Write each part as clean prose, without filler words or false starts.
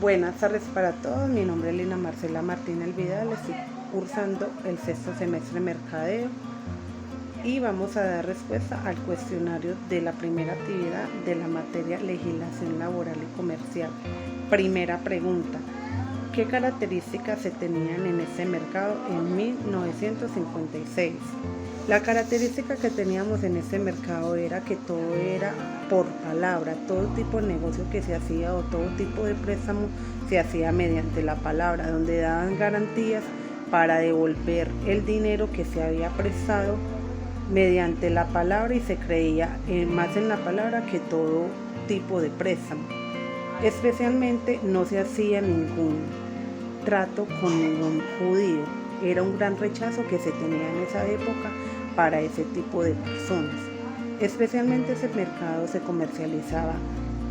Buenas tardes para todos, mi nombre es Lina Marcela Martínez Vidal, estoy cursando el sexto semestre de Mercadeo y vamos a dar respuesta al cuestionario de la primera actividad de la materia Legislación Laboral y Comercial. Primera pregunta: ¿qué características se tenían en este mercado en 1956? La característica que teníamos en este mercado era que todo era por palabra, todo tipo de negocio que se hacía o todo tipo de préstamo se hacía mediante la palabra, donde daban garantías para devolver el dinero que se había prestado mediante la palabra, y se creía más en la palabra que todo tipo de préstamo. Especialmente no se hacía ningún trato con ningún judío. Era un gran rechazo que se tenía en esa época para ese tipo de personas. Especialmente ese mercado se comercializaba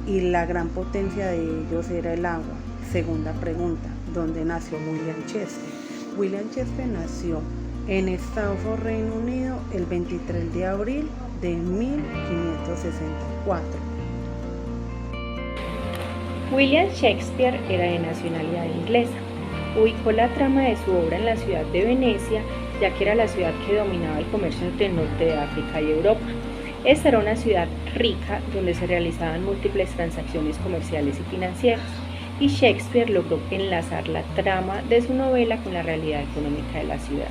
y la gran potencia de ellos era el agua. Segunda pregunta: ¿dónde nació William Shakespeare? William Shakespeare nació en Stafford, Reino Unido, el 23 de abril de 1564. William Shakespeare era de nacionalidad inglesa. Ubicó la trama de su obra en la ciudad de Venecia, ya que era la ciudad que dominaba el comercio entre el norte de África y Europa. Esta era una ciudad rica donde se realizaban múltiples transacciones comerciales y financieras, y Shakespeare logró enlazar la trama de su novela con la realidad económica de la ciudad.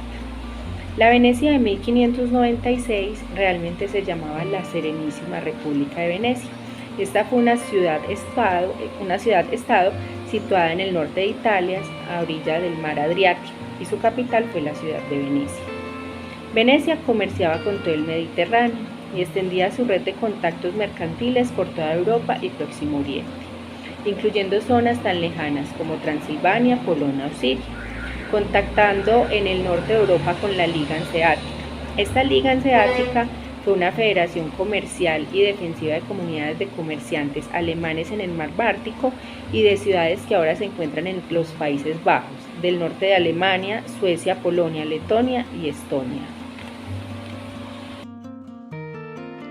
La Venecia de 1596 realmente se llamaba la Serenísima República de Venecia. Esta fue una ciudad-estado situada en el norte de Italia, a orilla del mar Adriático, y su capital fue la ciudad de Venecia. Venecia comerciaba con todo el Mediterráneo y extendía su red de contactos mercantiles por toda Europa y Próximo Oriente, incluyendo zonas tan lejanas como Transilvania, Polonia o Siria, contactando en el norte de Europa con la Liga Hanseática. Esta Liga Hanseática fue una federación comercial y defensiva de comunidades de comerciantes alemanes en el mar Báltico y de ciudades que ahora se encuentran en los Países Bajos, del norte de Alemania, Suecia, Polonia, Letonia y Estonia.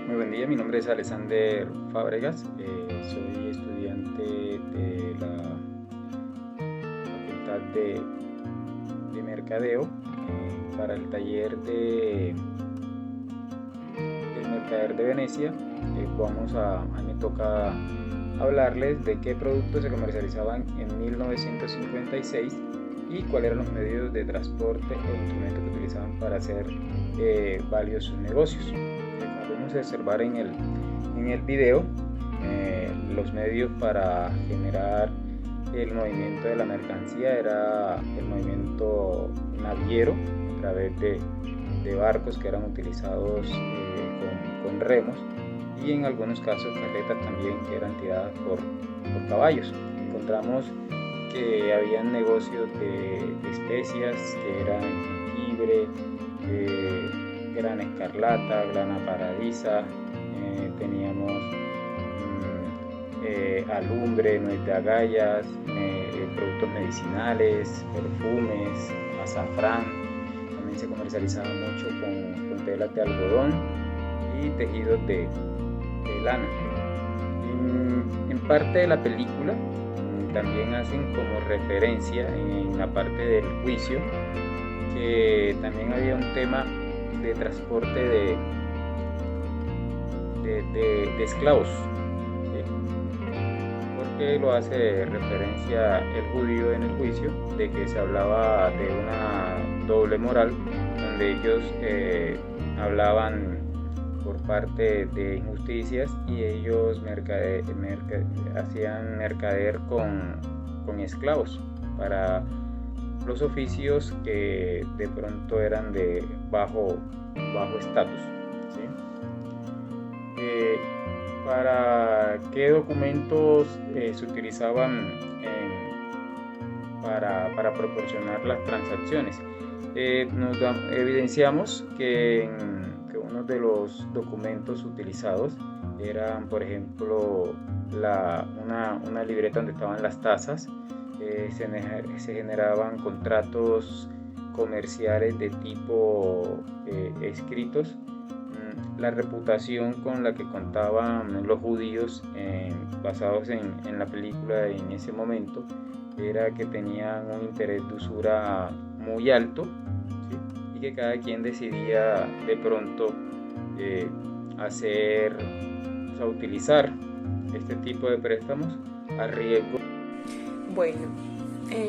Muy buen día, mi nombre es Alexander Fábregas, soy estudiante de la Facultad de Mercadeo para el taller del Mercader de Venecia. A mí me toca hablarles de qué productos se comercializaban en 1956 y cuáles eran los medios de transporte e instrumentos que utilizaban para hacer varios sus negocios. Como podemos observar en el video, los medios para generar el movimiento de la mercancía era el movimiento naviero a través de barcos que eran utilizados con remos, y en algunos casos carretas también que eran tiradas por caballos. Encontramos que habían negocios de especias que eran jengibre, grana escarlata, grana paradisa, teníamos alumbre, nuez de agallas, productos medicinales, perfumes, azafrán. También se comercializaba mucho con telas de algodón y tejidos de lana. En parte de la película también hacen como referencia en la parte del juicio que también había un tema de transporte de esclavos, ¿sí? Porque lo hace referencia el judío en el juicio, de que se hablaba de una doble moral, donde ellos hablaban por parte de injusticias y ellos hacían mercader con esclavos para los oficios que de pronto eran de bajo estatus, ¿sí? ¿Para qué documentos se utilizaban para proporcionar las transacciones? Evidenciamos que uno de los documentos utilizados eran, por ejemplo, una libreta donde estaban las tasas. Se generaban contratos comerciales de tipo escritos. la reputación con la que contaban los judíos basados en la película en ese momento era que tenían un interés de usura muy alto, ¿sí? Y que cada quien decidía de pronto utilizar este tipo de préstamos a riesgo. Bueno,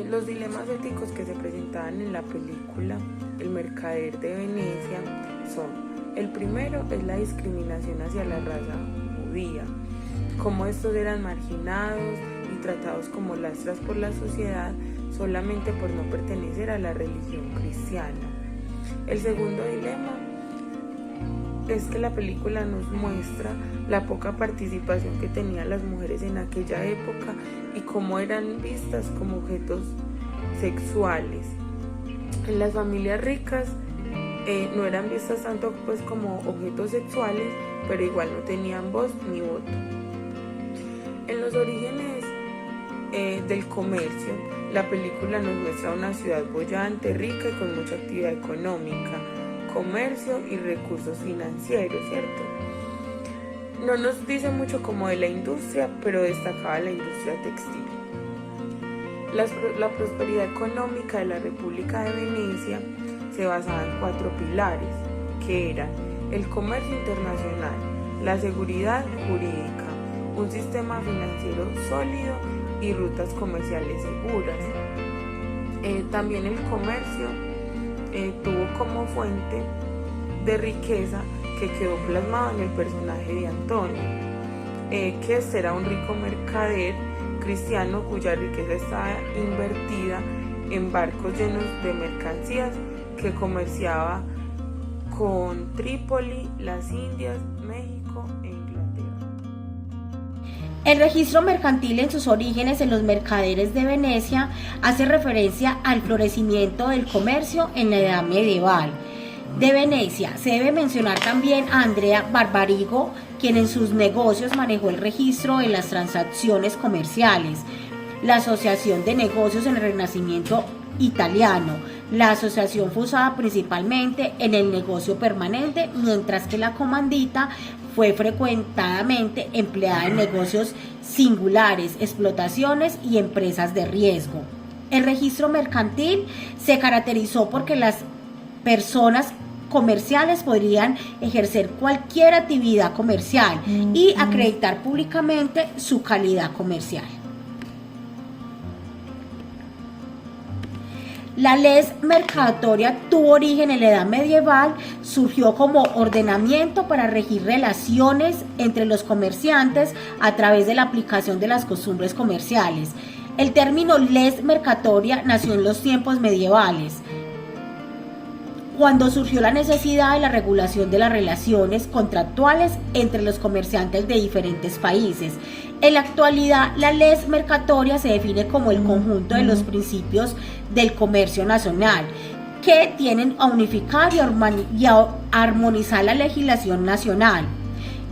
los dilemas éticos que se presentaban en la película El Mercader de Venecia son: el primero es la discriminación hacia la raza judía, cómo estos eran marginados y tratados como lastras por la sociedad solamente por no pertenecer a la religión cristiana. El segundo dilema es que la película nos muestra la poca participación que tenían las mujeres en aquella época y cómo eran vistas como objetos sexuales. En las familias ricas no eran vistas tanto pues como objetos sexuales, pero igual no tenían voz ni voto. En los orígenes del comercio, la película nos muestra una ciudad boyante, rica y con mucha actividad económica, comercio y recursos financieros, ¿cierto? No nos dice mucho como de la industria, pero destacaba la industria textil. La prosperidad económica de la República de Venecia se basaba en 4 pilares, que eran el comercio internacional, la seguridad jurídica, un sistema financiero sólido y rutas comerciales seguras. También el comercio tuvo como fuente de riqueza que quedó plasmado en el personaje de Antonio, que era un rico mercader cristiano cuya riqueza estaba invertida en barcos llenos de mercancías que comerciaba con Trípoli, las Indias, México e Inglaterra. El registro mercantil en sus orígenes en los mercaderes de Venecia hace referencia al florecimiento del comercio en la Edad Medieval de Venecia. Se debe mencionar también a Andrea Barbarigo, quien en sus negocios manejó el registro de las transacciones comerciales, la Asociación de Negocios en el Renacimiento italiano. La asociación fue usada principalmente en el negocio permanente, mientras que la comandita fue frecuentadamente empleada en negocios singulares, explotaciones y empresas de riesgo. El registro mercantil se caracterizó porque las personas comerciales podrían ejercer cualquier actividad comercial y acreditar públicamente su calidad comercial. La les mercatoria tuvo origen en la Edad Medieval, surgió como ordenamiento para regir relaciones entre los comerciantes a través de la aplicación de las costumbres comerciales. El término les mercatoria nació en los tiempos medievales, cuando surgió la necesidad de la regulación de las relaciones contractuales entre los comerciantes de diferentes países. En la actualidad, la les mercatoria se define como el conjunto de los principios del comercio nacional que tienden a unificar y a armonizar la legislación nacional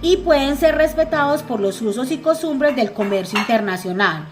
y pueden ser respetados por los usos y costumbres del comercio internacional.